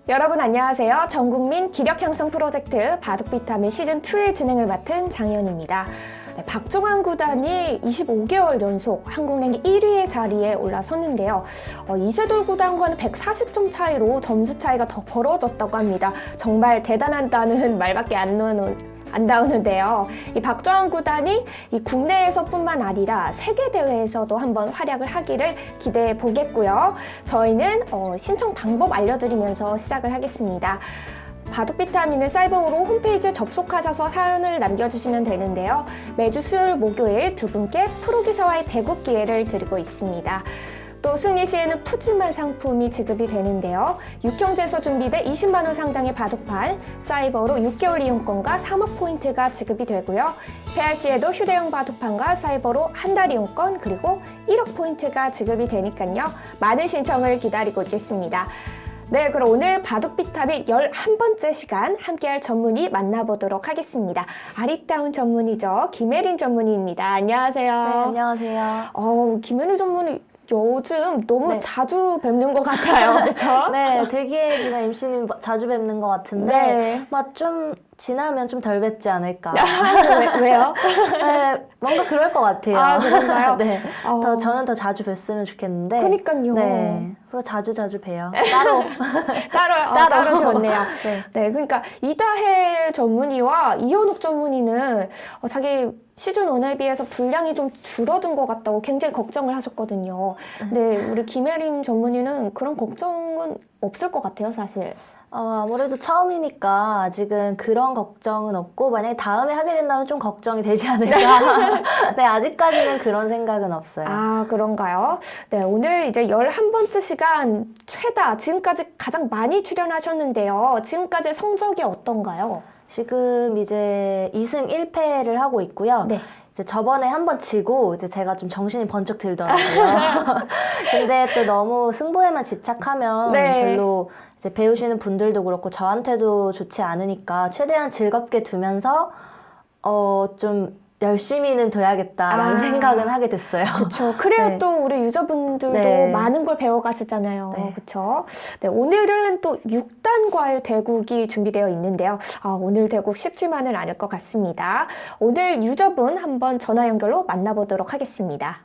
여러분 안녕하세요. 전국민 기력 향상 프로젝트 바둑 비타민 시즌2의 진행을 맡은 장희연입니다. 네, 박종환 구단이 25개월 연속 한국 랭킹 1위의 자리에 올라섰는데요. 이세돌 구단과는 140점 차이로 점수 차이가 더 벌어졌다고 합니다. 정말 대단하다는 말밖에 안 나오는데요. 이 박종환 구단이 이 국내에서뿐만 아니라 세계 대회에서도 한번 활약을 하기를 기대해 보겠고요. 저희는 신청 방법 알려드리면서 시작을 하겠습니다. 바둑 비타민은 사이버로 홈페이지에 접속하셔서 사연을 남겨주시면 되는데요. 매주 수요일, 목요일 두 분께 프로기사와의 대국 기회를 드리고 있습니다. 또 승리 시에는 푸짐한 상품이 지급이 되는데요. 육형제에서 준비된 20만 원 상당의 바둑판, 사이버로 6개월 이용권과 3억 포인트가 지급이 되고요. 패할 시에도 휴대용 바둑판과 사이버로 한 달 이용권 그리고 1억 포인트가 지급이 되니까요. 많은 신청을 기다리고 있겠습니다. 네, 그럼 오늘 바둑 비타민 11번째 시간 함께할 전문의 만나보도록 하겠습니다. 아리따운 전문의죠. 김혜린 전문의입니다. 안녕하세요. 네, 안녕하세요. 김혜린 전문의 요즘 너무 자주 뵙는 것 같아요. 그렇죠? 네, 되게 제가 MC님 자주 뵙는 것 같은데 네. 막 좀 지나면 좀 덜 뵙지 않을까. 왜요? 네, 뭔가 그럴 것 같아요. 아, 그런가요? 네, 저는 더 자주 뵀으면 좋겠는데. 그러니까요. 네, 앞으로 자주 봬요. 따로 좋네요. 네. 네, 그러니까 이다혜 전문의와 이현욱 전문의는 자기 시즌 1에 비해서 분량이 좀 줄어든 것 같다고 굉장히 걱정을 하셨거든요. 근데 우리 김혜림 전문의는 그런 걱정은 없을 것 같아요, 사실. 아무래도 처음이니까 아직은 그런 걱정은 없고 만약에 다음에 하게 된다면 좀 걱정이 되지 않을까. 네, 아직까지는 그런 생각은 없어요. 아, 그런가요? 네, 오늘 이제 11번째 시간 최다 지금까지 가장 많이 출연하셨는데요. 지금까지 성적이 어떤가요? 지금 이제 2승 1패를 하고 있고요. 네. 이제 저번에 한번 지고 이제 제가 좀 정신이 번쩍 들더라고요. 근데 또 너무 승부에만 집착하면 별로 이제 배우시는 분들도 그렇고 저한테도 좋지 않으니까 최대한 즐겁게 두면서 좀 열심히는 둬야겠다라는 생각은 하게 됐어요. 그렇죠. 그래야 또 우리 유저분들도 많은 걸 배워가시잖아요. 그렇죠. 네, 오늘은 또 6단과의 대국이 준비되어 있는데요. 오늘 대국 쉽지만은 않을 것 같습니다. 오늘 유저분 한번 전화 연결로 만나보도록 하겠습니다.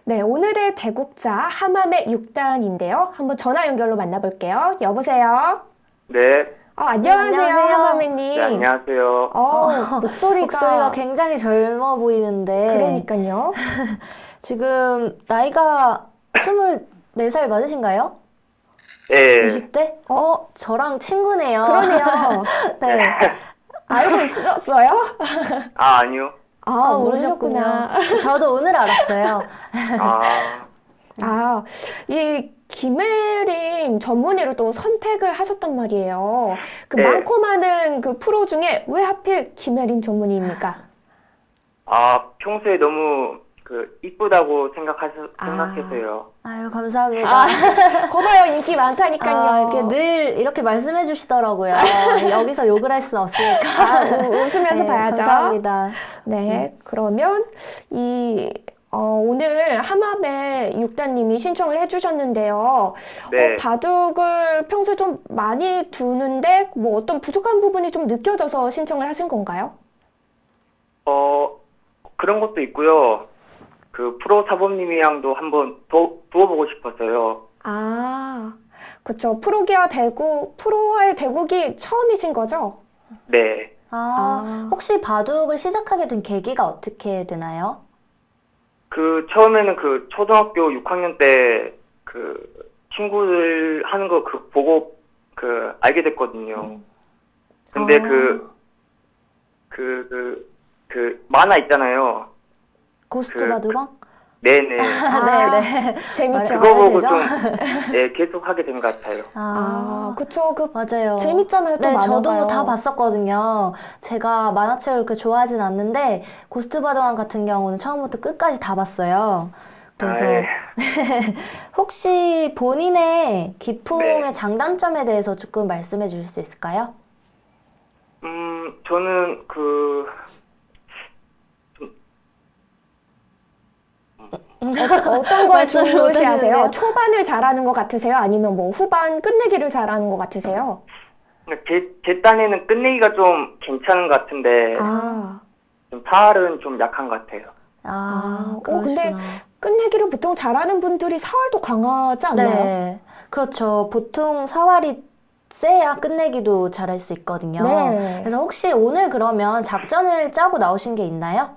네, 오늘의 대국자 하맘의 6단인데요. 한번 전화 연결로 만나볼게요. 여보세요? 네. 안녕하세요, 안녕하세요. 하마매님. 네, 안녕하세요. 목소리가 굉장히 젊어 보이는데. 그러니까요. 지금 나이가 24살 맞으신가요? 네. 20대? 저랑 친구네요. 그러네요. 네. 알고 있었어요? 아니요. 모르셨구나. 저도 오늘 알았어요. 이 김혜림 전문의를 또 선택을 하셨단 말이에요. 그 네. 많고 많은 그 프로 중에 왜 하필 김혜림 전문의입니까? 평소에 너무 이쁘다고 생각해서요. 아유, 감사합니다. 거봐요, 인기 많다니까요. 이렇게 늘 이렇게 말씀해 주시더라고요. 여기서 욕을 할 수는 없으니까. 웃으면서 봐야죠. 감사합니다. 네, 그러면 오늘 하맘의 6단님이 신청을 해주셨는데요. 네. 바둑을 평소에 좀 많이 두는데 뭐 어떤 부족한 부분이 좀 느껴져서 신청을 하신 건가요? 그런 것도 있고요. 프로 사범님이랑도 한번 더 두어보고 싶었어요. 그쵸. 프로와의 대국이 처음이신 거죠? 네. 혹시 바둑을 시작하게 된 계기가 어떻게 되나요? 처음에는 초등학교 6학년 때 친구들 하는 거 보고 알게 됐거든요. 근데 만화 있잖아요. 고스트 바둑왕? 네네. 네네. 재밌죠. 그거 보고 좀 계속 하게 된 것 같아요. 그쵸. 맞아요. 재밌잖아요. 또 네, 만화가요. 저도 다 봤었거든요. 제가 만화책을 그렇게 좋아하진 않는데 고스트 바둑왕 같은 경우는 처음부터 끝까지 다 봤어요. 그래서 혹시 본인의 기풍의 네. 장단점에 대해서 조금 말씀해 주실 수 있을까요? 저는 어떤 걸 말씀을 못 중요시하세요? 하시는데요. 초반을 잘하는 것 같으세요? 아니면 뭐 후반 끝내기를 잘하는 것 같으세요? 제 딴에는 끝내기가 좀 괜찮은 것 같은데, 아, 좀 사활은 좀 약한 것 같아요. 그러시구나. 근데 끝내기를 보통 잘하는 분들이 사활도 강하지 않나요? 네, 그렇죠. 보통 사활이 세야 끝내기도 잘할 수 있거든요. 네. 그래서 혹시 오늘 그러면 작전을 짜고 나오신 게 있나요?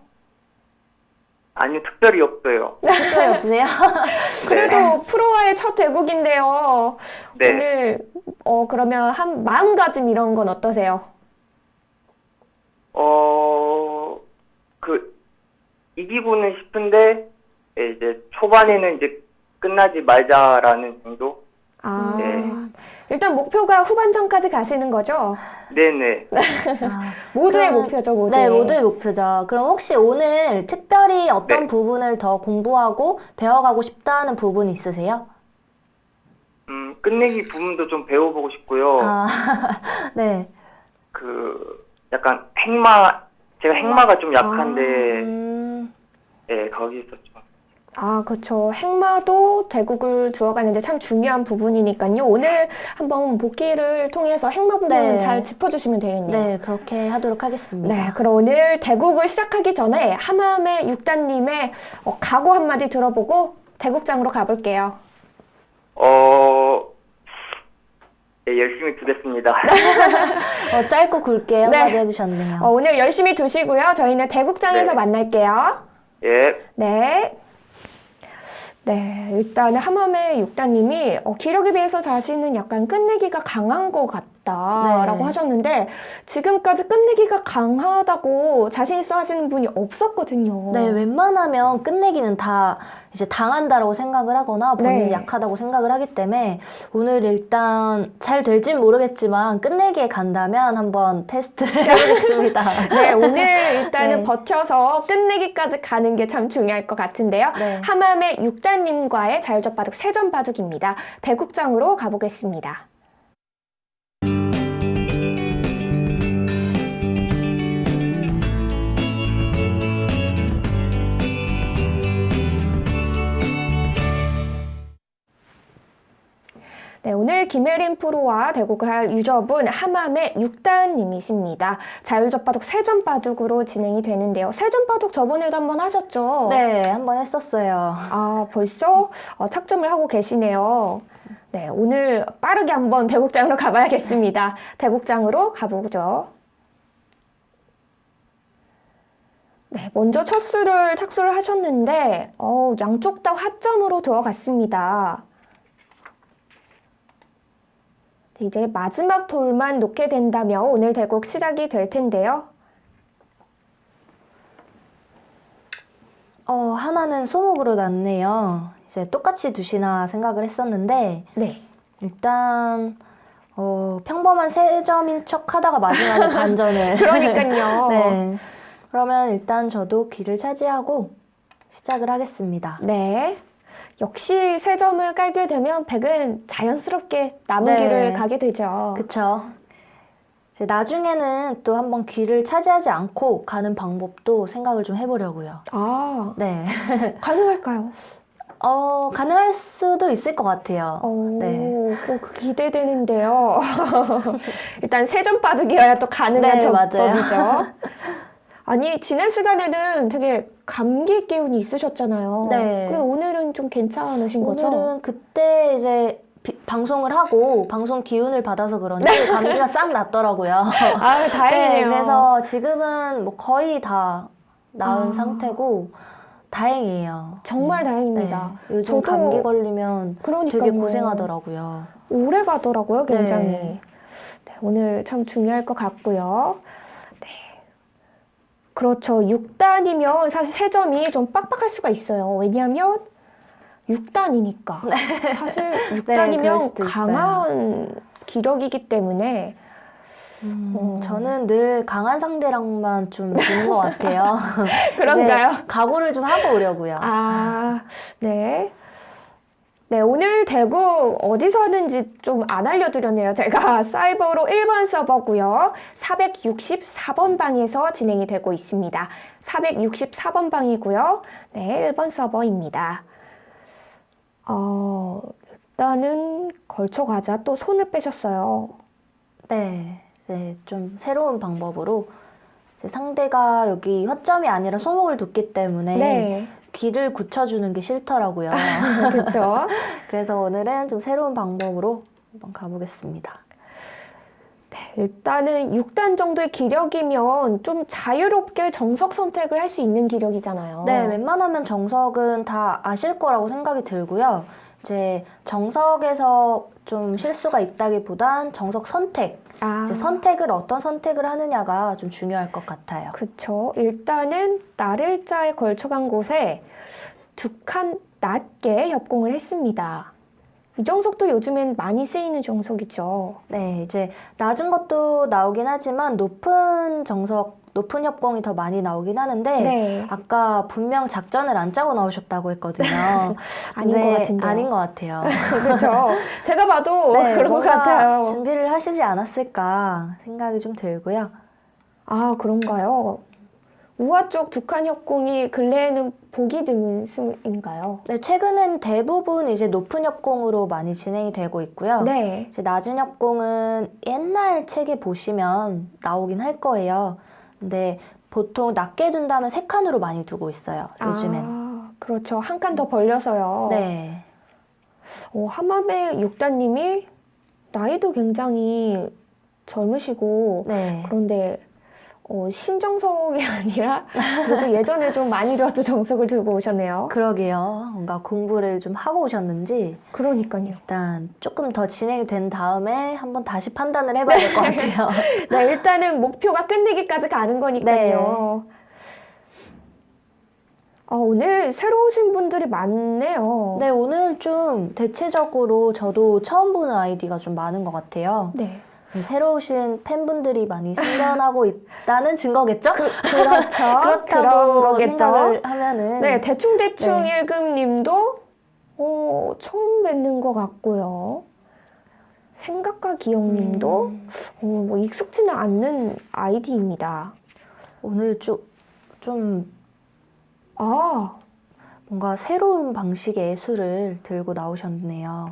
아니요, 특별히 없어요. 특별히 없으세요? 그래도 프로와의 첫 대국인데요. 네. 오늘 그러면 한 마음가짐 이런 건 어떠세요? 이기고는 싶은데, 예, 이제 초반에는 이제 끝나지 말자라는 정도? 아, 네. 일단 목표가 후반전까지 가시는 거죠? 네네. 모두의 그럼- 목표죠, 모두의. 네, 모두의 목표죠. 그럼 혹시 오늘 특별히 어떤 네. 부분을 더 공부하고 배워가고 싶다는 부분이 있으세요? 끝내기 부분도 좀 배워보고 싶고요. 네. 약간 제가 행마가 좀 약한데, 음, 예, 거기서 좀. 아, 그렇죠. 행마도 대국을 두어가는데 참 중요한 부분이니까요. 오늘 한번 복귀를 통해서 행마 부분 네. 잘 짚어주시면 되겠네요. 네, 그렇게 하도록 하겠습니다. 네, 그럼 오늘 대국을 시작하기 전에 하맘의 6단님의 각오 한마디 들어보고 대국장으로 가볼게요. 예, 열심히 두겠습니다. 짧고 굵게 네. 한마디 해주셨네요. 오늘 열심히 두시고요. 저희는 대국장에서 네. 만날게요. 예, 네. 네, 일단은 하맘의 6단님이 기력에 비해서 자신은 약간 끝내기가 강한 것 같다라고 네. 하셨는데 지금까지 끝내기가 강하다고 자신 있어 하시는 분이 없었거든요. 네, 웬만하면 끝내기는 다 이제 당한다라고 생각을 하거나 본인이 네. 약하다고 생각을 하기 때문에 오늘 일단 잘 될진 모르겠지만 끝내기에 간다면 한번 테스트를 해보겠습니다. 네, 오늘 일단은 네. 버텨서 끝내기까지 가는 게 참 중요할 것 같은데요. 네. 하맘의 6단님과의 자유젓바둑 세전 바둑입니다. 대국장으로 가보겠습니다. 네, 오늘 김혜린 프로와 대국을 할 유저분 하맘의 6단님이십니다. 자유젓바둑 세전바둑으로 진행이 되는데요. 세전바둑 저번에도 한번 하셨죠? 네, 한번 했었어요. 아, 벌써 착점을 하고 계시네요. 네, 오늘 빠르게 한번 대국장으로 가봐야겠습니다. 대국장으로 가보죠. 네, 먼저 첫 수를 착수를 하셨는데 양쪽 다 화점으로 들어갔습니다. 네, 이제 마지막 돌만 놓게 된다면 오늘 대국 시작이 될 텐데요. 하나는 소목으로 났네요. 이제 똑같이 두시나 생각을 했었는데 네. 일단 평범한 세 점인 척 하다가 마지막에 반전을 그러니까요. 네. 그러면 일단 저도 귀를 차지하고 시작을 하겠습니다. 네. 역시 세 점을 깔게 되면 백은 자연스럽게 남은 네. 길을 가게 되죠. 그쵸? 이제 나중에는 또 한번 귀를 차지하지 않고 가는 방법도 생각을 좀 해보려고요. 아, 네. 가능할까요? 가능할 수도 있을 것 같아요. 네. 기대되는데요. 일단 세 점 바둑이어야 또 가능한 네, 맞아요. 전법이죠. 아니, 지난 시간에는 되게 감기 기운이 있으셨잖아요. 네. 근데 오늘은 좀 괜찮으신 거죠? 오늘은 그때 이제 방송을 하고 방송 기운을 받아서 그런지 감기가 싹 났더라고요. 아, 다행이네요. 네, 그래서 지금은 뭐 거의 다 나은 아. 상태고 다행이에요. 정말 네. 다행입니다. 네. 요즘 저도 감기 걸리면 그러니까요. 되게 고생하더라고요. 오래 가더라고요, 굉장히. 네. 네, 오늘 참 중요할 것 같고요. 네. 그렇죠. 6단이면 사실 세 점이 좀 빡빡할 수가 있어요. 왜냐하면 6단이니까. 사실 그럴 6단이면 수도 있어요. 강한 기력이기 때문에 저는 늘 강한 상대랑만 좀 두는 것 같아요. 그런가요? 이제 각오를 좀 하고 오려고요. 아, 네. 네, 오늘 대구 어디서 하는지 좀 안 알려드렸네요. 제가 사이버로 1번 서버고요. 464번 방에서 진행이 되고 있습니다. 464번 방이고요. 네, 1번 서버입니다. 일단은 걸쳐가자. 또 손을 빼셨어요. 네, 이제 좀 새로운 방법으로 이제 상대가 여기 화점이 아니라 소목을 뒀기 때문에 네, 귀를 굳혀주는 게 싫더라고요. 그렇죠. 그래서 오늘은 좀 새로운 방법으로 한번 가보겠습니다. 일단은 6단 정도의 기력이면 좀 자유롭게 정석 선택을 할 수 있는 기력이잖아요. 네, 웬만하면 정석은 다 아실 거라고 생각이 들고요. 이제 정석에서 좀 실수가 있다기보단 정석 선택, 이제 선택을 어떤 선택을 하느냐가 좀 중요할 것 같아요. 그쵸. 일단은 날일자에 걸쳐간 곳에 두 칸 낮게 협공을 했습니다. 이 정석도 요즘엔 많이 쓰이는 정석이죠. 네, 이제 낮은 것도 나오긴 하지만 높은 정석, 높은 협공이 더 많이 나오긴 하는데 네. 아까 분명 작전을 안 짜고 나오셨다고 했거든요. 아닌 근데 것 같은데요. 아닌 것 같아요. 그렇죠. 제가 봐도 네, 그런 것 뭔가 같아요. 준비를 하시지 않았을까 생각이 좀 들고요. 아, 그런가요? 우화 쪽 두 칸 협공이 근래에는 보기 드문 수인가요? 네, 최근엔 대부분 이제 높은 협공으로 많이 진행이 되고 있고요. 네. 이제 낮은 협공은 옛날 책에 보시면 나오긴 할 거예요. 근데 보통 낮게 둔다면 세 칸으로 많이 두고 있어요. 요즘엔. 아, 그렇죠. 한 칸 더 벌려서요. 네. 하마의 육단님이 나이도 굉장히 젊으시고 네. 그런데 신정석이 아니라 그래도 예전에 좀 많이 들었던 정석을 들고 오셨네요. 그러게요. 뭔가 공부를 좀 하고 오셨는지 그러니까요. 일단 조금 더 진행이 된 다음에 한번 다시 판단을 해봐야 될 것 같아요. 네, 일단은 목표가 끝내기까지 가는 거니까요. 오늘 새로 오신 분들이 많네요. 네, 오늘 좀 대체적으로 저도 처음 보는 아이디가 좀 많은 것 같아요. 네. 새로 오신 팬분들이 많이 생겨나고 있다는 증거겠죠? 그렇죠. 그런 그렇다고 거겠죠. 생각을 하면은 네, 대충 네. 1금님도 처음 뵙는 것 같고요. 생각과 기억님도 뭐 익숙지는 않는 아이디입니다. 오늘 좀 아, 뭔가 새로운 방식의 예술을 들고 나오셨네요.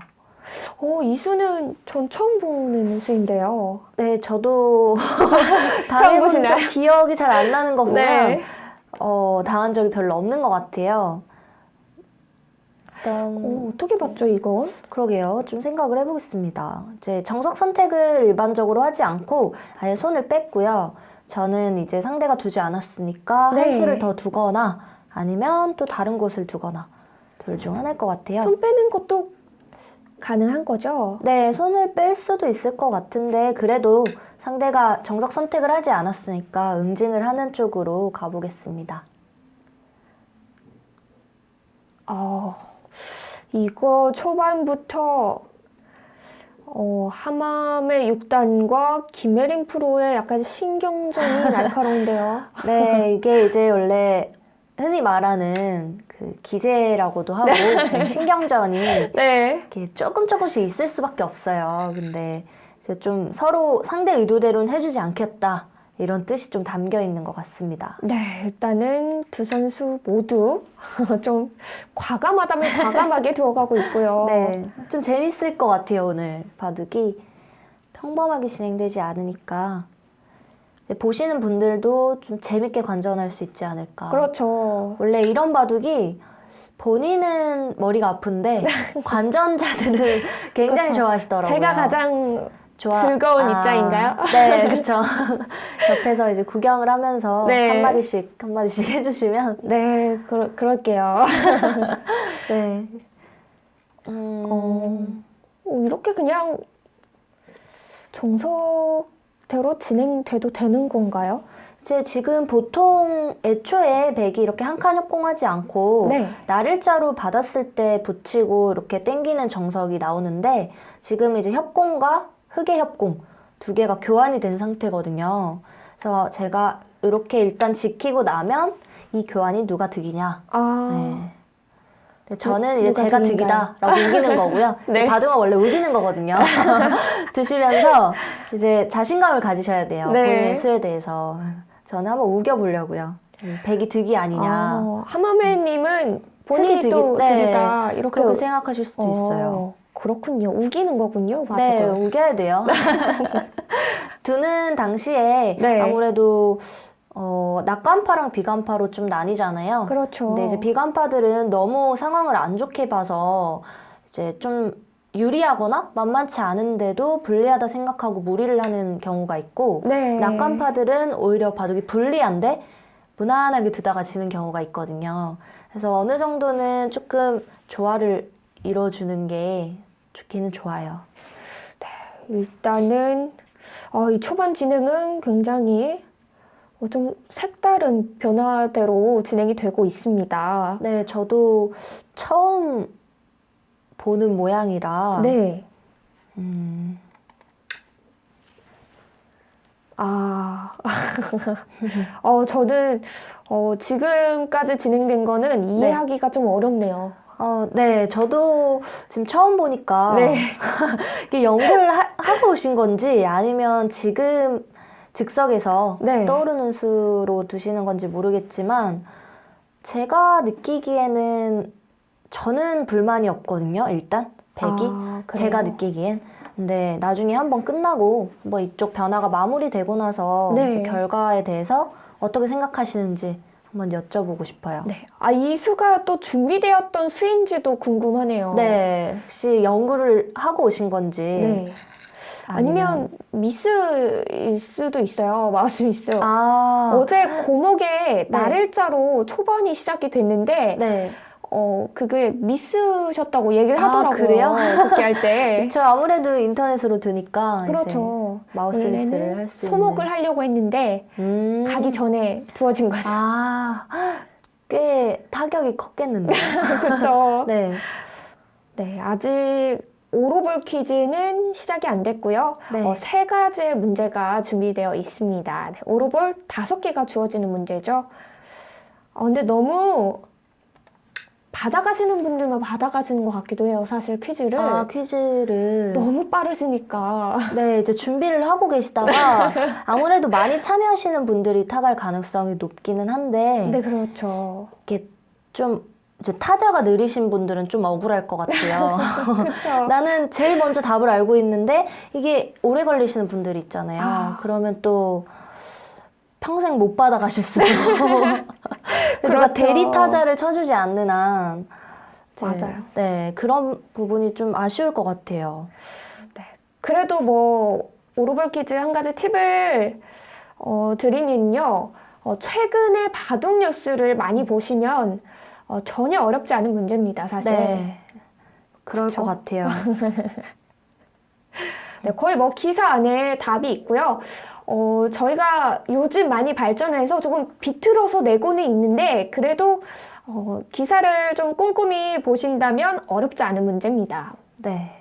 이수는 전 처음 보는 수인데요. 네, 저도 처음 당해본 보시나요? 적 기억이 잘 안 나는 거 보면 네. 당한 적이 별로 없는 것 같아요. 일단 어떻게 봤죠, 이건? 그러게요. 좀 생각을 해보겠습니다. 이제 정석 선택을 일반적으로 하지 않고 아예 손을 뺐고요. 저는 이제 상대가 두지 않았으니까 네. 한 수를 더 두거나 아니면 또 다른 곳을 두거나 둘 중 하나일 것 같아요. 손 빼는 것도 가능한 거죠? 네, 손을 뺄 수도 있을 것 같은데 그래도 상대가 정석 선택을 하지 않았으니까 응징을 하는 쪽으로 가보겠습니다. 이거 초반부터 하맘의 6단과 김혜린 프로의 약간 신경전이 날카로운데요. 네, 이게 이제 원래 흔히 말하는 그 기세라고도 하고 신경전이 네. 이렇게 조금씩 있을 수밖에 없어요. 근데 이제 좀 서로 상대 의도대로는 해주지 않겠다. 이런 뜻이 좀 담겨 있는 것 같습니다. 네, 일단은 두 선수 모두 좀 과감하다면 과감하게 두어가고 있고요. 네, 좀 재밌을 것 같아요. 오늘 바둑이 평범하게 진행되지 않으니까 이제 보시는 분들도 좀 재밌게 관전할 수 있지 않을까. 그렇죠. 원래 이런 바둑이 본인은 머리가 아픈데 관전자들은 굉장히 그렇죠. 좋아하시더라고요. 제가 가장 즐거운 입장인가요? 네, 그렇죠. 옆에서 이제 구경을 하면서 네. 한마디씩 해주시면 네, 그럴게요. 네. 이렇게 그냥 정석대로 진행돼도 되는 건가요? 이제 지금 보통 애초에 백이 이렇게 한 칸 협공하지 않고 네. 날일자로 받았을 때 붙이고 이렇게 당기는 정석이 나오는데 지금 이제 협공과 흑의 협공 두 개가 교환이 된 상태거든요. 그래서 제가 이렇게 일단 지키고 나면 이 교환이 누가 득이냐. 네. 저는 이제 누가 제가 득인가요? 득이다라고 우기는 거고요. 네. 이제 바둑은 원래 우기는 거거든요. 두시면서 이제 자신감을 가지셔야 돼요. 네. 본인의 수에 대해서. 저는 한번 우겨보려고요. 백이 득이 아니냐. 하마매님은 본인이 또 네. 득이다 이렇게 그렇게 생각하실 수도 있어요. 그렇군요. 우기는 거군요. 네, 바둑을. 우겨야 돼요. 두는 당시에 네. 아무래도 낙관파랑 비관파로 좀 나뉘잖아요. 그렇죠. 근데 이제 비관파들은 너무 상황을 안 좋게 봐서 이제 좀 유리하거나 만만치 않은데도 불리하다 생각하고 무리를 하는 경우가 있고, 네. 낙관파들은 오히려 바둑이 불리한데 무난하게 두다가 지는 경우가 있거든요. 그래서 어느 정도는 조금 조화를 이뤄주는 게 좋기는 좋아요. 일단은 이 초반 진행은 굉장히 좀 색다른 변화대로 진행이 되고 있습니다. 네, 저도 처음 보는 모양이라 네. 음, 저는 지금까지 진행된 거는 이해하기가 좀 어렵네요. 네, 저도 지금 처음 보니까 네. 이게 연구를 하고 오신 건지 아니면 지금 즉석에서 네. 떠오르는 수로 두시는 건지 모르겠지만 제가 느끼기에는 저는 불만이 없거든요. 일단 백이 그래요? 제가 느끼기엔. 근데 나중에 한번 끝나고 뭐 이쪽 변화가 마무리되고 나서 네. 이제 결과에 대해서 어떻게 생각하시는지 한번 여쭤보고 싶어요. 네. 이 수가 또 준비되었던 수인지도 궁금하네요. 네, 혹시 연구를 하고 오신 건지. 네. 아니면 미스일 수도 있어요. 마우스 미스. 어제 고목에 날일자로 초반이 시작이 됐는데 네. 그게 미스셨다고 얘기를 하더라고요. 그래요? 복귀할 때. 저 아무래도 인터넷으로 드니까 그렇죠. 이제 마우스 미스를 할 수 있는. 소목을 하려고 했는데 가기 전에 부어진 거죠. 꽤 타격이 컸겠는데. 그렇죠. 네. 네, 아직 오로볼 퀴즈는 시작이 안 됐고요. 네. 3가지의 문제가 준비되어 있습니다. 네, 오로볼 5개가 주어지는 문제죠. 근데 너무 받아가시는 분들만 받아가시는 것 같기도 해요. 사실 퀴즈를. 퀴즈를. 너무 빠르시니까. 네, 이제 준비를 하고 계시다가 아무래도 많이 참여하시는 분들이 타갈 가능성이 높기는 한데. 네, 그렇죠. 이게 좀 이제 타자가 느리신 분들은 좀 억울할 것 같아요. 그렇죠. 나는 제일 먼저 답을 알고 있는데 이게 오래 걸리시는 분들이 있잖아요. 그러면 또 평생 못 받아가실 수도. 누가 그렇죠. 대리 타자를 쳐주지 않는 한. 맞아요. 네, 그런 부분이 좀 아쉬울 것 같아요. 네. 그래도 뭐 오로볼 퀴즈 한 가지 팁을 드리면요. 최근에 바둑 뉴스를 많이 보시면 전혀 어렵지 않은 문제입니다, 사실. 네, 그럴 그쵸? 것 같아요. 네, 거의 뭐 기사 안에 답이 있고요. 저희가 요즘 많이 발전해서 조금 비틀어서 내고는 있는데 그래도 기사를 좀 꼼꼼히 보신다면 어렵지 않은 문제입니다. 네.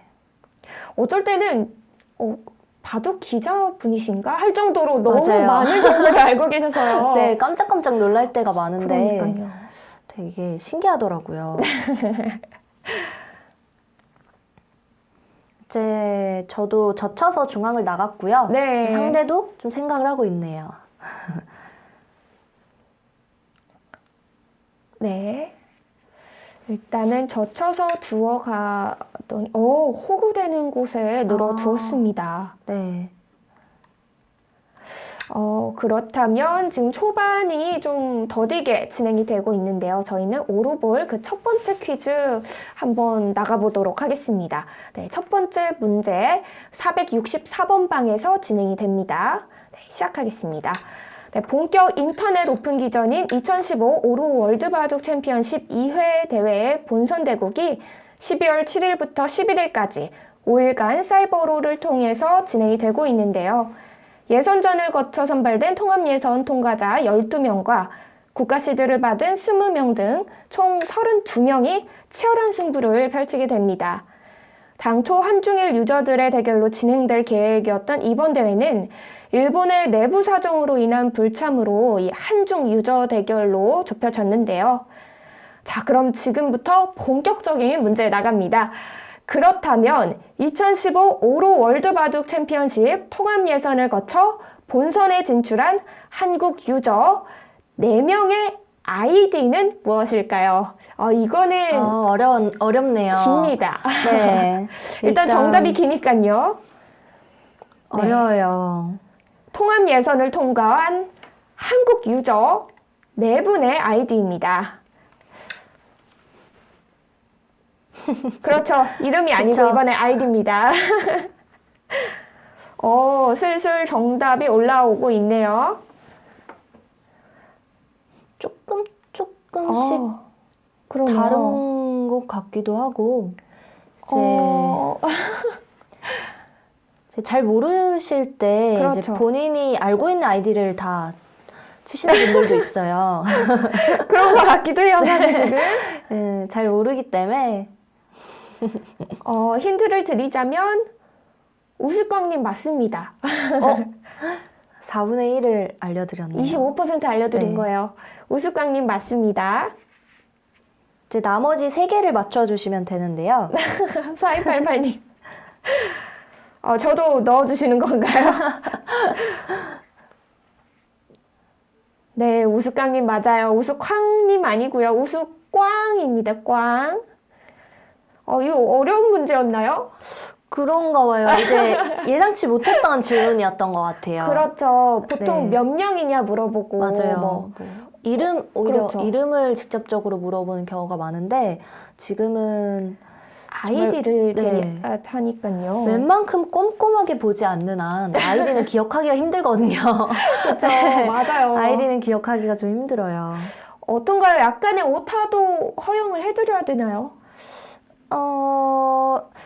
어쩔 때는 바둑 기자분이신가 할 정도로 너무 맞아요. 많은 정보를 알고 계셔서요. 네, 깜짝깜짝 놀랄 때가 많은데 그러니까요. 되게 신기하더라고요. 이제 저도 젖혀서 중앙을 나갔고요. 네. 상대도 좀 생각을 하고 있네요. 네. 일단은 젖혀서 두어가더니 호구되는 곳에 늘어두었습니다. 네. 그렇다면 지금 초반이 좀 더디게 진행이 되고 있는데요. 저희는 오로볼 그 첫 번째 퀴즈 한번 나가보도록 하겠습니다. 네, 첫 번째 문제 464번 방에서 진행이 됩니다. 네, 시작하겠습니다. 네, 본격 인터넷 오픈 기전인 2015 오로 월드바둑 챔피언십 2회 대회의 본선 대국이 12월 7일부터 11일까지 5일간 사이버로를 통해서 진행이 되고 있는데요. 예선전을 거쳐 선발된 통합예선 통과자 12명과 국가시드를 받은 20명 등 총 32명이 치열한 승부를 펼치게 됩니다. 당초 한중일 유저들의 대결로 진행될 계획이었던 이번 대회는 일본의 내부 사정으로 인한 불참으로 이 한중 유저 대결로 좁혀졌는데요. 자, 그럼 지금부터 본격적인 문제 나갑니다. 그렇다면 2015 오로 월드 바둑 챔피언십 통합 예선을 거쳐 본선에 진출한 한국 유저 4명의 아이디는 무엇일까요? 이거는 어렵네요. 깁니다. 네. 일단 정답이 기니까요. 네. 어려워요. 통합 예선을 통과한 한국 유저 4분의 아이디입니다. 그렇죠. 이름이 아니고 그쵸. 이번에 아이디입니다. 슬슬 정답이 올라오고 있네요. 조금씩 그러네요. 다른 것 같기도 하고 이제 잘 모르실 때 이제 그렇죠. 본인이 알고 있는 아이디를 다 치시는 분들도 있어요. 그런 것 같기도 해요, 사실 지금. 네, 잘 모르기 때문에 힌트를 드리자면 우스꽝님 맞습니다. 4분의 1을 알려드렸네요. 25% 알려드린 네. 거예요. 우스꽝님 맞습니다. 이제 나머지 3개를 맞춰주시면 되는데요. 4288님. 저도 넣어주시는 건가요? 네, 우스꽝님 맞아요. 우스쾅님 아니고요. 우스꽝입니다. 꽝. 이거 어려운 문제였나요? 그런가 봐요. 이제 예상치 못했던 질문이었던 것 같아요. 그렇죠. 보통 네. 몇 명이냐 물어보고. 맞아요. 뭐. 오히려 그렇죠. 이름을 직접적으로 물어보는 경우가 많은데 지금은 아이디를 네. 하니까요. 웬만큼 꼼꼼하게 보지 않는 한 아이디는 기억하기가 힘들거든요. 그렇죠. 네. 맞아요. 아이디는 기억하기가 좀 힘들어요. 어떤가요? 약간의 오타도 허용을 해드려야 되나요?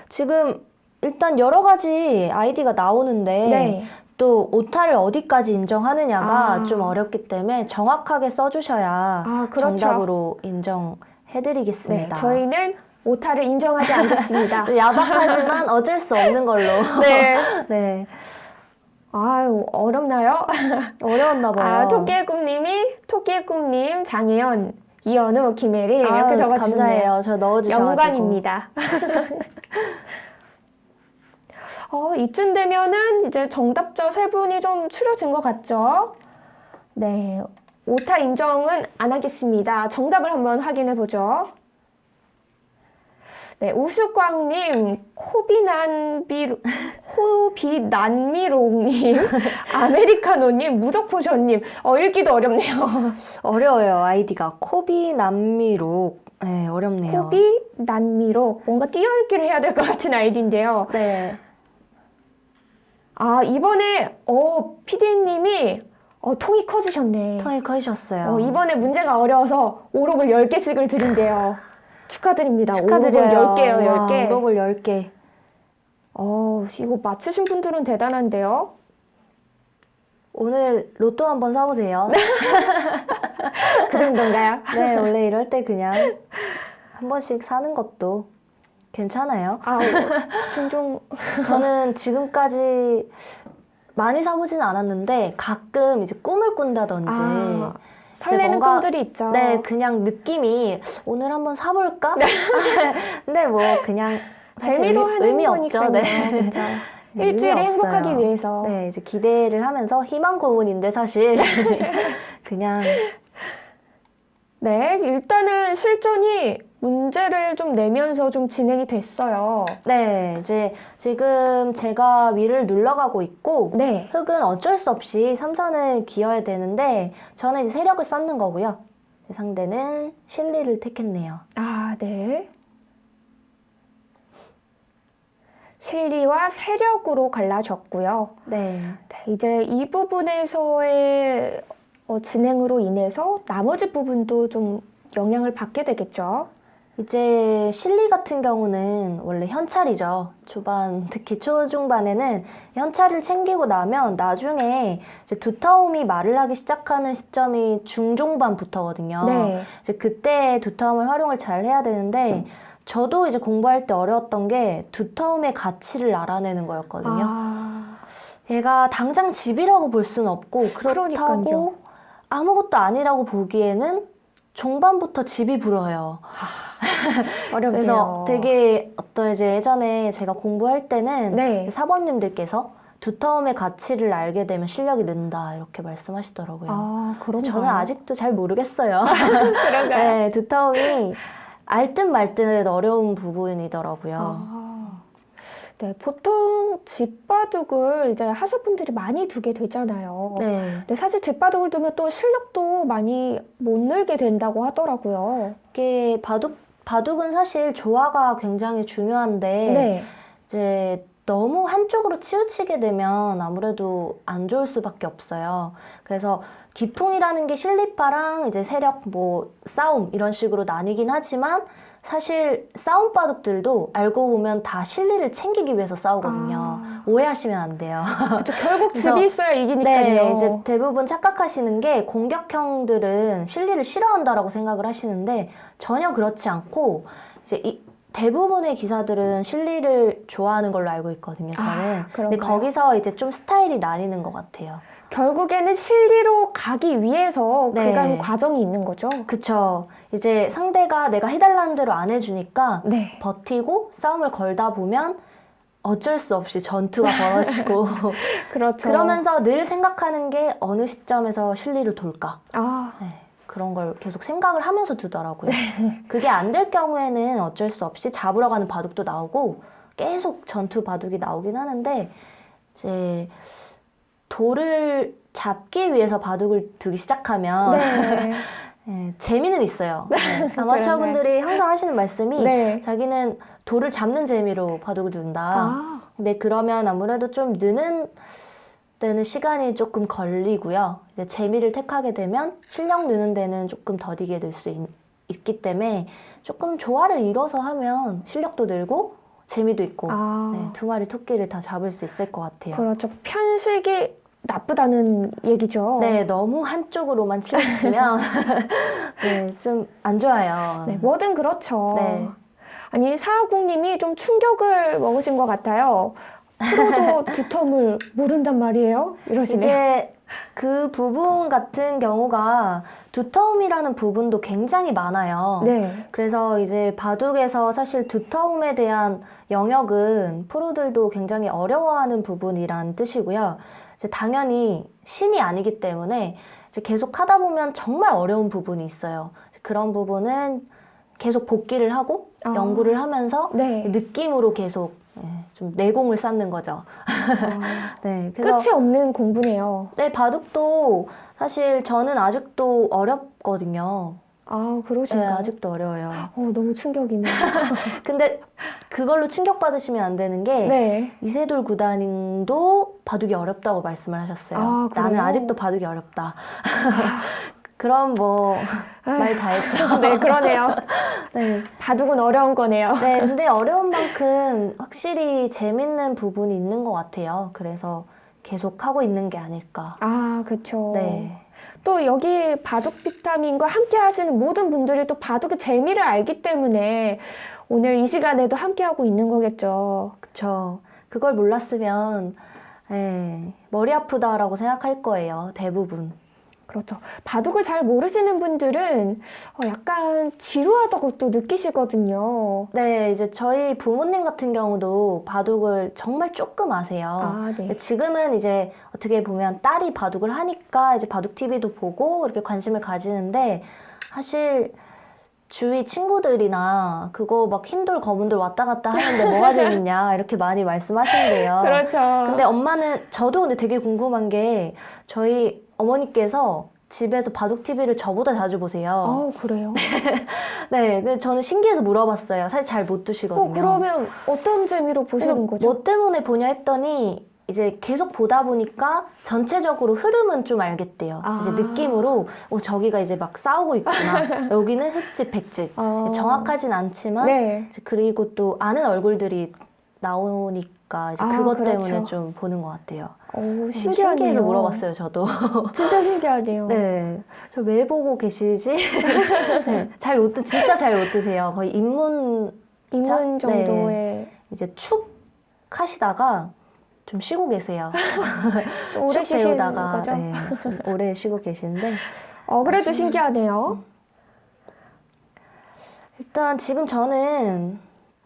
지금 일단 여러 가지 아이디가 나오는데 네. 또 오타를 어디까지 인정하느냐가 좀 아. 어렵기 때문에 정확하게 써주셔야 그렇죠. 정답으로 네, 인정해드리겠습니다. 저희는 오타를 인정하지 않겠습니다. 좀 야박하지만 어쩔 수 없는 걸로. 네. 네. 아유, 어렵나요? 어려웠나 봐요. 토끼의 꿈님, 장혜연, 이현우, 김혜리 이렇게 적어주셨네요. 감사해요. 저 넣어주셔가지고. 영광입니다. 이쯤 되면은 이제 정답자 3분이 좀 추려진 것 같죠? 네. 오타 인정은 안 하겠습니다. 정답을 한번 확인해 보죠. 네, 우수광님, 코비난미롱님, 아메리카노님, 무적포션님, 읽기도 어렵네요. 어려워요. 아이디가 코비남미록. 네, 어렵네요. 코비난미록, 뭔가 띄어읽기를 해야 될 것 같은 아이디인데요. 네. 이번에 PD님이 통이 커지셨네. 통이 커지셨어요. 이번에 문제가 어려워서 오록을 10개씩을 드린대요. 축하드립니다. 축하드려요. 10개요, 10개. 와, 오록을 10개. 이거 맞추신 분들은 대단한데요. 오늘 로또 한번 사보세요. 그 정도인가요? 네, 원래 이럴 때 그냥 한 번씩 사는 것도 괜찮아요. 종종. 저는 지금까지 많이 사보진 않았는데 가끔 이제 꿈을 꾼다든지 설레는 뭔가- 꿈들이 있죠. 네, 그냥 느낌이 오늘 한번 사볼까? 근데 뭐 그냥 사실 재미로 하는 의미 거니까요. 없죠. 네. 그렇죠. 네, 일주일에 의미 없어요. 행복하기 위해서. 네, 이제 기대를 하면서 희망 고문인데 사실 그냥 네, 일단은 실전이 문제를 좀 내면서 좀 진행이 됐어요. 네, 이제 지금 제가 위를 눌러가고 있고 네. 흑은 어쩔 수 없이 삼선을 기어야 되는데 저는 이제 세력을 쌓는 거고요. 상대는 실리를 택했네요. 네. 실리와 세력으로 갈라졌고요. 네. 네, 이제 이 부분에서의 진행으로 인해서 나머지 부분도 좀 영향을 받게 되겠죠. 이제 실리 같은 경우는 원래 현찰이죠. 초반, 특히 초중반에는 현찰을 챙기고 나면 나중에 이제 두터움이 말을 하기 시작하는 시점이 중종반부터거든요. 네. 이제 그때 두터움을 활용을 잘 해야 되는데 저도 이제 공부할 때 어려웠던 게 두터움의 가치를 알아내는 거였거든요. 얘가 당장 집이라고 볼 수는 없고 그렇다고 그러니까요. 아무것도 아니라고 보기에는 종반부터 집이 불어요. 어렵네요. 그래서 되게 어떤 이제 예전에 제가 공부할 때는 네. 사범님들께서 두터움의 가치를 알게 되면 실력이 는다 이렇게 말씀하시더라고요. 아, 그런가요? 저는 아직도 잘 모르겠어요. 그런가요? 네, 두터움이 알듯 말듯 어려운 부분이더라고요. 아, 네, 보통 집바둑을 이제 하수분들이 많이 두게 되잖아요. 네. 근데 사실 집바둑을 두면 또 실력도 많이 못 늘게 된다고 하더라고요. 이게 바둑은 사실 조화가 굉장히 중요한데 네. 이제 너무 한쪽으로 치우치게 되면 아무래도 안 좋을 수밖에 없어요. 그래서 기풍이라는 게 실리파랑 이제 세력, 뭐 싸움 이런 식으로 나뉘긴 하지만 사실 싸움 바둑들도 알고 보면 다 실리를 챙기기 위해서 싸우거든요. 아. 오해하시면 안 돼요. 그쵸, 결국 그래서- 집이 있어야 이기니까요. 네, 이제 대부분 착각하시는 게 공격형들은 실리를 싫어한다라고 생각을 하시는데 전혀 그렇지 않고 이제 대부분의 기사들은 실리를 좋아하는 걸로 알고 있거든요, 저는. 아, 근데 그런가요? 거기서 이제 좀 스타일이 나뉘는 것 같아요. 결국에는 실리로 가기 위해서 네. 그간 과정이 있는 거죠. 그쵸. 이제 상대가 내가 해달라는 대로 안 해주니까 네. 버티고 싸움을 걸다 보면 어쩔 수 없이 전투가 벌어지고 그렇죠. 그러면서 늘 생각하는 게 어느 시점에서 실리를 돌까? 아, 네, 그런 걸 계속 생각을 하면서 두더라고요. 그게 안 될 경우에는 어쩔 수 없이 잡으러 가는 바둑도 나오고 계속 전투 바둑이 나오긴 하는데 이제 돌을 잡기 위해서 바둑을 두기 시작하면 네. 네, 재미는 있어요. 네, 아마추어분들이 항상 하시는 말씀이 네. 자기는 돌을 잡는 재미로 바둑을 둔다. 아, 근데 그러면 아무래도 좀 느는 데는 시간이 조금 걸리고요. 이제 재미를 택하게 되면 실력 느는 데는 조금 더디게 늘 수 있기 때문에 조금 조화를 이뤄서 하면 실력도 늘고 재미도 있고 아. 네, 두 마리 토끼를 다 잡을 수 있을 것 같아요. 그렇죠. 편식이 나쁘다는 얘기죠. 네, 너무 한쪽으로만 치우치면 네, 좀 안 좋아요. 네, 뭐든 그렇죠. 네. 아니, 사하국님이 좀 충격을 먹으신 것 같아요. 프로도 두텀을 모른단 말이에요? 이러시네요. 이제 그 부분 같은 경우가 두터움이라는 부분도 굉장히 많아요. 네. 그래서 이제 바둑에서 사실 두터움에 대한 영역은 프로들도 굉장히 어려워하는 부분이란 뜻이고요. 이제 당연히 신이 아니기 때문에 이제 계속 하다 보면 정말 어려운 부분이 있어요. 그런 부분은 계속 복기를 하고 아. 연구를 하면서 네. 느낌으로 계속 좀 내공을 쌓는 거죠. 아, 네, 그래서 끝이 없는 공부네요. 네, 바둑도 사실 저는 아직도 어렵거든요. 아, 네, 그러신가요? 아직도 어려워요. 너무 충격이네요. 근데 그걸로 충격받으시면 안 되는 게 네. 이세돌 구단도 바둑이 어렵다고 말씀을 하셨어요. 아, 그래요? 나는 아직도 바둑이 어렵다. 그럼 뭐 말 다 했죠. 네, 그러네요. 네. 바둑은 어려운 거네요. 네, 근데 어려운 만큼 확실히 재밌는 부분이 있는 것 같아요. 그래서 계속 하고 있는 게 아닐까. 아, 그쵸. 네. 또 여기 바둑 비타민과 함께 하시는 모든 분들이 또 바둑의 재미를 알기 때문에 오늘 이 시간에도 함께 하고 있는 거겠죠. 그쵸. 그걸 몰랐으면 머리 아프다라고 생각할 거예요. 대부분. 그렇죠. 바둑을 잘 모르시는 분들은 약간 지루하다고 또 느끼시거든요. 네, 이제 저희 부모님 같은 경우도 바둑을 정말 조금 아세요. 아, 네. 근데 지금은 이제 어떻게 보면 딸이 바둑을 하니까 이제 바둑 TV도 보고 이렇게 관심을 가지는데 사실 주위 친구들이나 그거 막 흰돌 검은돌 왔다 갔다 하는데 뭐가 재밌냐 이렇게 많이 말씀하시는데요. 그렇죠. 근데 엄마는 저도 근데 되게 궁금한 게 저희 어머니께서 집에서 바둑 TV를 저보다 자주 보세요. 그래요? 네, 근데 저는 신기해서 물어봤어요. 사실 잘 못 두시거든요. 그러면 어떤 재미로 보시는 거죠? 뭐 때문에 보냐 했더니 이제 계속 보다 보니까 전체적으로 흐름은 좀 알겠대요. 아. 이제 느낌으로 저기가 이제 막 싸우고 있구나. 여기는 흑집, 백집. 정확하진 않지만 네. 이제 그리고 또 아는 얼굴들이 나오니까 이제 그것 그렇죠. 때문에 좀 보는 것 같아요. 신기하네요. 신기해서 물어봤어요, 저도. 진짜 신기하네요. 네. 저 왜 보고 계시지? 네. 진짜 잘 못 드세요. 거의 입문 입문 네. 정도의 이제 축 하시다가 좀 쉬고 계세요. 좀 오래 축 쉬신 배우다가 거죠? 네, 좀 오래 쉬고 계시는데 그래도 신기하네요. 일단 지금 저는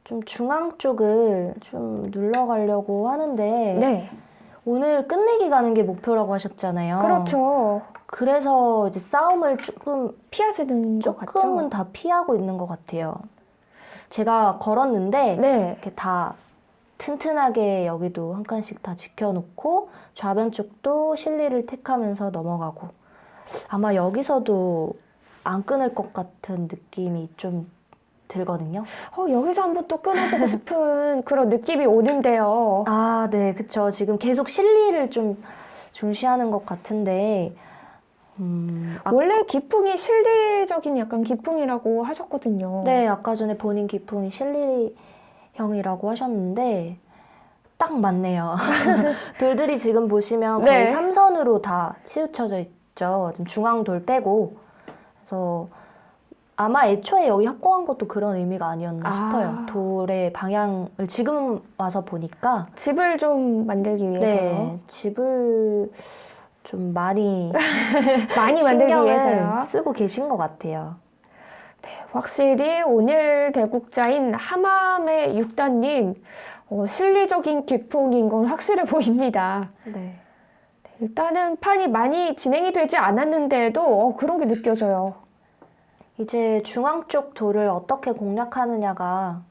좀 중앙 쪽을 좀 눌러가려고 하는데 네. 오늘 끝내기 가는 게 목표라고 하셨잖아요. 그렇죠. 그래서 이제 싸움을 피하시는 것 같죠? 조금은 다 피하고 있는 것 같아요. 제가 걸었는데 네. 이렇게 다 튼튼하게 여기도 한 칸씩 다 지켜놓고 좌변 쪽도 실리를 택하면서 넘어가고 아마 여기서도 안 끊을 것 같은 느낌이 좀 들거든요. 여기서 한번 또 끊어보고 싶은 그런 느낌이 오는데요. 아, 네, 그쵸. 지금 계속 실리를 좀 중시하는 것 같은데 원래 기풍이 실리적인 약간 기풍이라고 하셨거든요. 네, 아까 전에 본인 기풍이 실리형이라고 하셨는데 딱 맞네요. 돌들이 지금 보시면 거의 네. 삼선으로 다 치우쳐져 있죠. 지금 중앙돌 빼고. 그래서 아마 애초에 여기 협공한 것도 그런 의미가 아니었나 싶어요. 돌의 방향을 지금 와서 보니까 집을 좀 만들기 위해서요. 네, 집을 좀 많이 많이 만들기 신경을 위해서요. 쓰고 계신 것 같아요. 확실히 오늘 대국자인 하맘의 6단님 실리적인 기풍인 건 확실해 보입니다. 네. 일단은 판이 많이 진행이 되지 않았는데도 그런 게 느껴져요. 이제 중앙 쪽 돌을 어떻게 공략하느냐가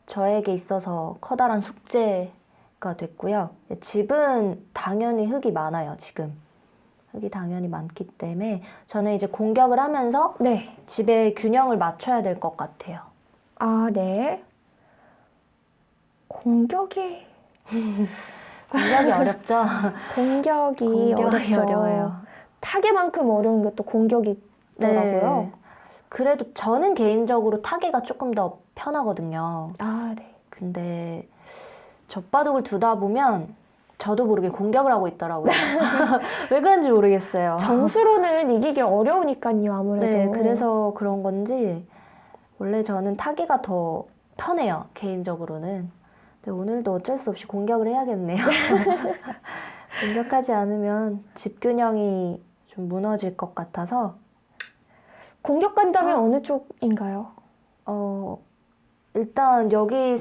저에게 있어서 커다란 숙제가 됐고요. 집은 당연히 흙이 많아요, 지금. 흙이 당연히 많기 때문에 저는 이제 공격을 하면서 네. 집의 균형을 맞춰야 될 것 같아요. 아, 네. 공격이 어렵죠? 공격이 공격이 어렵죠. 어려워요. 타개만큼 어려운 게 또 공격이더라고요. 네. 그래도 저는 개인적으로 타개가 조금 더 편하거든요. 아, 네. 근데 젖바둑을 두다 보면 저도 모르게 공격을 하고 있더라고요. 왜 그런지 모르겠어요. 점수로는 이기기 어려우니까요, 아무래도. 네, 그래서 그런 건지 원래 저는 타개가 더 편해요, 개인적으로는. 근데 오늘도 어쩔 수 없이 공격을 해야겠네요. 공격하지 않으면 집 균형이 좀 무너질 것 같아서 공격 간다면 어느 쪽인가요? 일단 여기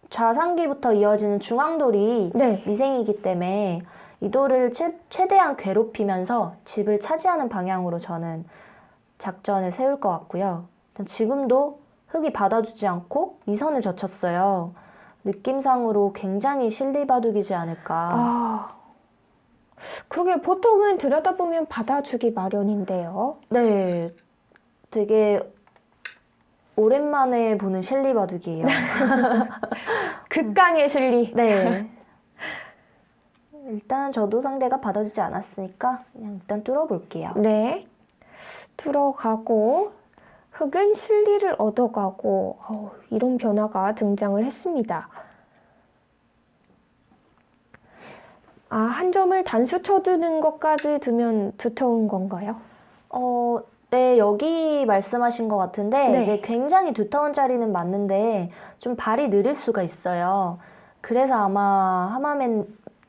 좌상기부터 이어지는 중앙돌이 네. 미생이기 때문에 이 돌을 최대한 괴롭히면서 집을 차지하는 방향으로 저는 작전을 세울 것 같고요. 일단 지금도 흙이 받아주지 않고 2선을 젖혔어요. 느낌상으로 굉장히 실리바둑이지 않을까. 그러게 보통은 들여다보면 받아주기 마련인데요. 네, 되게 오랜만에 보는 실리바둑이에요. 극강의 실리. 네. 일단 저도 상대가 받아주지 않았으니까 그냥 일단 뚫어볼게요. 네. 들어가고 흑은 실리를 얻어가고 이런 변화가 등장을 했습니다. 한 점을 단수 쳐두는 것까지 두면 두터운 건가요? 네, 여기 말씀하신 것 같은데 네. 이제 굉장히 두터운 자리는 맞는데 좀 발이 느릴 수가 있어요. 그래서 아마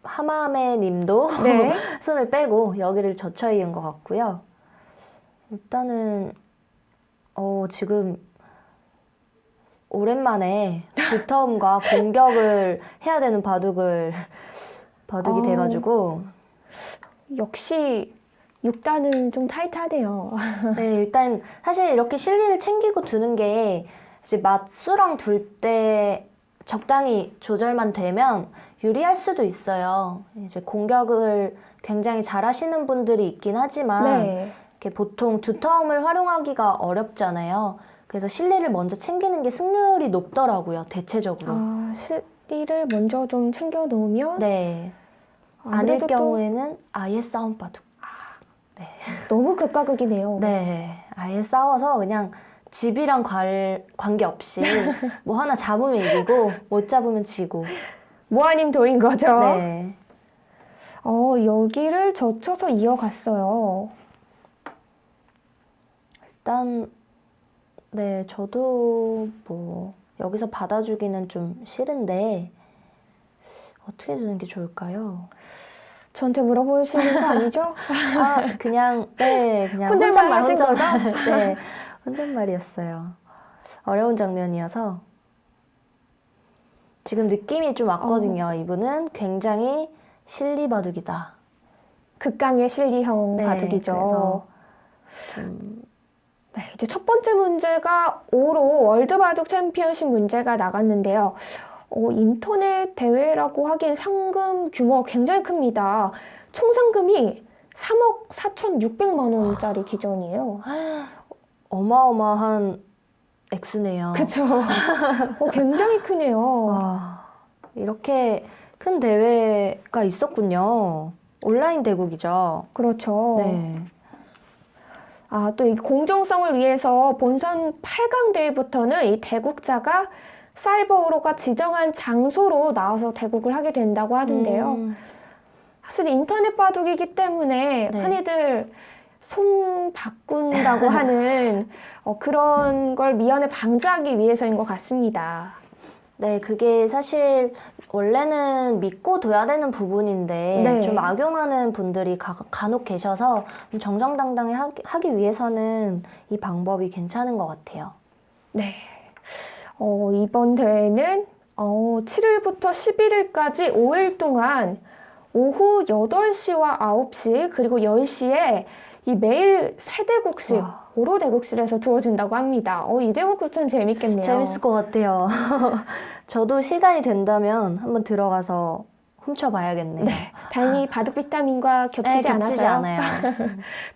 하마메 님도 네. 손을 빼고 여기를 젖혀 이은 것 같고요. 일단은 지금 오랜만에 두터움과 공격을 해야 되는 바둑이 돼가지고 역시 6단은 좀 타이트하네요. 네, 일단 사실 이렇게 실리를 챙기고 두는 게 이제 맞수랑 둘 때 적당히 조절만 되면 유리할 수도 있어요. 이제 공격을 굉장히 잘하시는 분들이 있긴 하지만 네. 이렇게 보통 두터움을 활용하기가 어렵잖아요. 그래서 실리를 먼저 챙기는 게 승률이 높더라고요, 대체적으로. 실리를 먼저 좀 챙겨 놓으면 네. 아닐 아무래도 또 경우에는 아예 싸움 바둑. 너무 극과극이네요. 네, 아예 싸워서 그냥 집이랑 관계없이 뭐 하나 잡으면 이기고 못 잡으면 지고. 모아님 도인 거죠? 네. 여기를 젖혀서 이어갔어요. 일단 네, 저도 뭐 여기서 받아주기는 좀 싫은데 어떻게 주는 게 좋을까요? 저한테 물어보시는 거 아니죠? 그냥 혼잣말 하신 거죠? 네, 혼잣말이었어요. 어려운 장면이어서 지금 느낌이 좀 왔거든요. 이분은 굉장히 실리 바둑이다. 극강의 실리형 네, 바둑이죠. 그래서 좀 네, 이제 첫 번째 문제가 5로 월드 바둑 챔피언십 문제가 나갔는데요. 인터넷 대회라고 하기엔 상금 규모가 굉장히 큽니다. 총 상금이 3억 4,600만 원짜리 기존이에요. 어마어마한 액수네요. 그쵸. 굉장히 크네요. 와, 이렇게 큰 대회가 있었군요. 온라인 대국이죠. 그렇죠. 네. 또 이 공정성을 위해서 본선 8강 대회부터는 이 대국자가 사이버오로가 지정한 장소로 나와서 대국을 하게 된다고 하던데요. 사실 인터넷 바둑이기 때문에 네. 흔히들 손 바꾼다고 하는 그런 걸 미연에 방지하기 위해서인 것 같습니다. 네, 그게 사실 원래는 믿고 둬야 되는 부분인데 네. 좀 악용하는 분들이 간혹 계셔서 좀 정정당당히 하기 위해서는 이 방법이 괜찮은 것 같아요. 네. 이번 대회는 7일부터 11일까지 5일 동안 오후 8시와 9시 그리고 10시에 이 매일 3대국씩 와. 오로대국실에서 두어진다고 합니다. 이 대국도 참 재밌겠네요. 재밌을 것 같아요. 저도 시간이 된다면 한번 들어가서 훔쳐봐야겠네요. 네, 다행히 바둑 비타민과 겹치지 겹치지 않아서요. 않아요.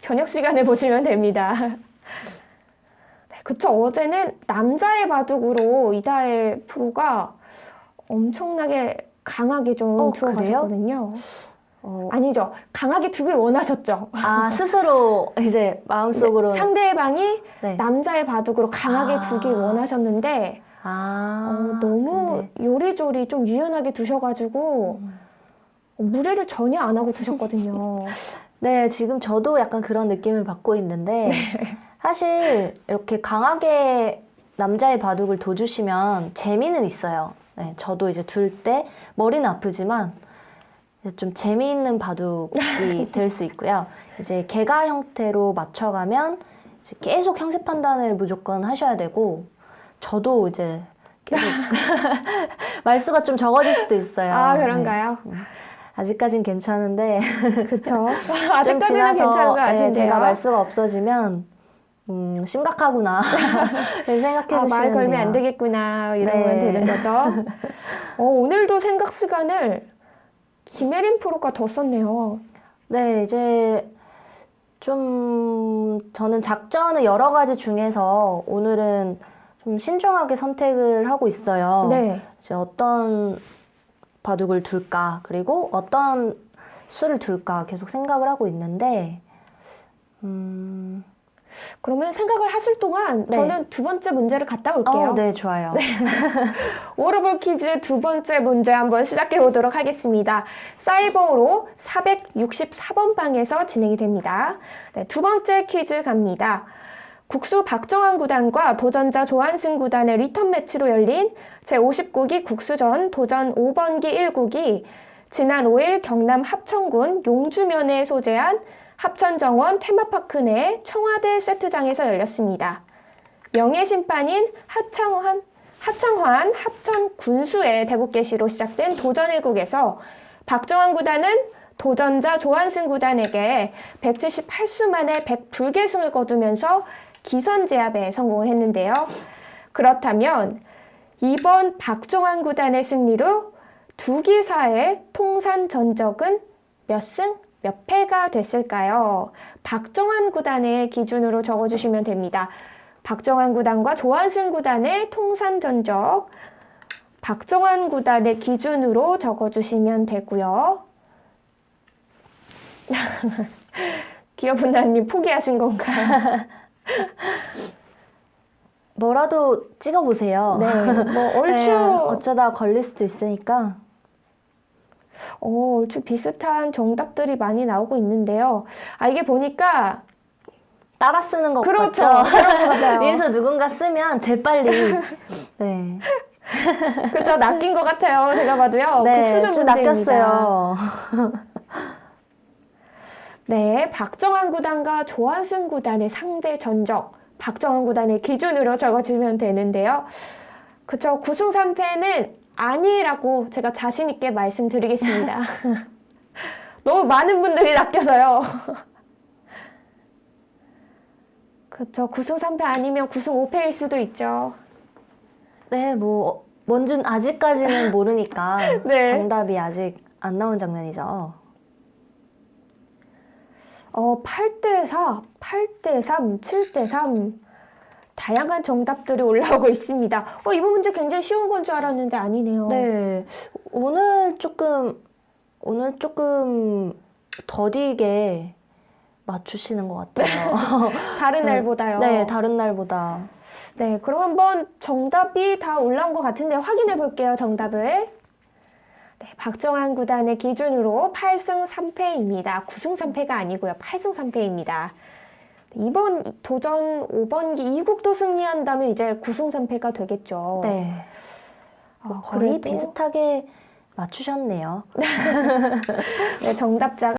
저녁 시간에 보시면 됩니다. 네, 그쵸. 어제는 남자의 바둑으로 이다혜 프로가 엄청나게 강하게 좀 그래요? 두어가셨거든요. 아니죠. 강하게 두길 원하셨죠. 스스로 이제 마음속으로. 네, 상대방이 네. 남자의 바둑으로 강하게 두길 원하셨는데 너무 네. 요리조리 좀 유연하게 두셔가지고 무리를 전혀 안 하고 두셨거든요. 네, 지금 저도 약간 그런 느낌을 받고 있는데 사실 이렇게 강하게 남자의 바둑을 둬주시면 재미는 있어요. 네, 저도 이제 둘 때 머리는 아프지만 좀 재미있는 바둑이 될 수 있고요. 이제 개가 형태로 맞춰가면 이제 계속 형세 판단을 무조건 하셔야 되고 저도 이제 계속 말수가 좀 적어질 수도 있어요. 그런가요? 네. 아직까진 괜찮은데 그쵸. 좀 아직까지는 지나서, 괜찮은 것 같은데요. 제가 말수가 없어지면 심각하구나 생각해 주시면 말 걸면 돼요. 안 되겠구나 이러면 네. 되는 거죠. 오늘도 생각 시간을 김혜린 프로가 더 썼네요. 네, 이제 좀 저는 작전을 여러 가지 중에서 오늘은 좀 신중하게 선택을 하고 있어요. 네. 이제 어떤 바둑을 둘까, 그리고 어떤 수를 둘까 계속 생각을 하고 있는데, 그러면 생각을 하실 동안 네. 저는 두 번째 문제를 갔다 올게요. 네, 좋아요. 오르볼 퀴즈 두 번째 문제 한번 시작해 보도록 하겠습니다. 사이버로 464번 방에서 진행이 됩니다. 네, 두 번째 퀴즈 갑니다. 국수 박정환 구단과 도전자 조한승 구단의 리턴 매치로 열린 제59기 국수전 도전 5번기 1국이 지난 5일 경남 합천군 용주면에 소재한 합천정원 테마파크 내 청와대 세트장에서 열렸습니다. 명예심판인 하창환 합천군수의 대국 개시로 시작된 도전 1국에서 박정환 구단은 도전자 조한승 구단에게 178수 만에 100불계승을 거두면서 기선제압에 성공을 했는데요. 그렇다면 이번 박정환 구단의 승리로 두 기사의 통산 전적은 몇 승, 몇 패가 됐을까요? 박정환 구단의 기준으로 적어주시면 됩니다. 박정환 구단과 조한승 구단의 통산 전적, 박정환 구단의 기준으로 적어주시면 되고요. 기어분다님 포기하신 건가요? 뭐라도 찍어보세요. 네, 뭐 얼추 네, 어쩌다 걸릴 수도 있으니까. 얼추 비슷한 정답들이 많이 나오고 있는데요. 이게 보니까 따라 쓰는 것 그렇죠. 같죠? 그런 것 같아요. 위에서 누군가 쓰면 재빨리. 네. 그렇죠. 낚인 것 같아요. 제가 봐도요. 네, 국수전 좀 문제입니다. 낚였어요. 네, 박정환 구단과 조한승 구단의 상대 전적 박정환 구단의 기준으로 적어주면 되는데요. 그쵸, 9승 3패는 아니라고 제가 자신 있게 말씀드리겠습니다. 너무 많은 분들이 낚여서요. 그쵸, 9승 3패 아니면 9승 5패일 수도 있죠. 네, 뭐 뭔진 아직까지는 모르니까 네. 정답이 아직 안 나온 장면이죠. 8대4, 8대3, 7대3 다양한 정답들이 올라오고 있습니다. 이번 문제 굉장히 쉬운 건 줄 알았는데 아니네요. 네, 오늘 조금 더디게 맞추시는 것 같아요. 다른 날보다요. 네, 다른 날보다. 네, 그럼 한번 정답이 다 올라온 것 같은데 확인해 볼게요, 정답을. 네, 박정환 구단의 기준으로 8승 3패입니다. 9승 3패가 아니고요. 8승 3패입니다. 이번 도전 5번기 이국도 승리한다면 이제 9승 3패가 되겠죠. 네, 거의 그래도- 비슷하게 맞추셨네요. 네, 정답자가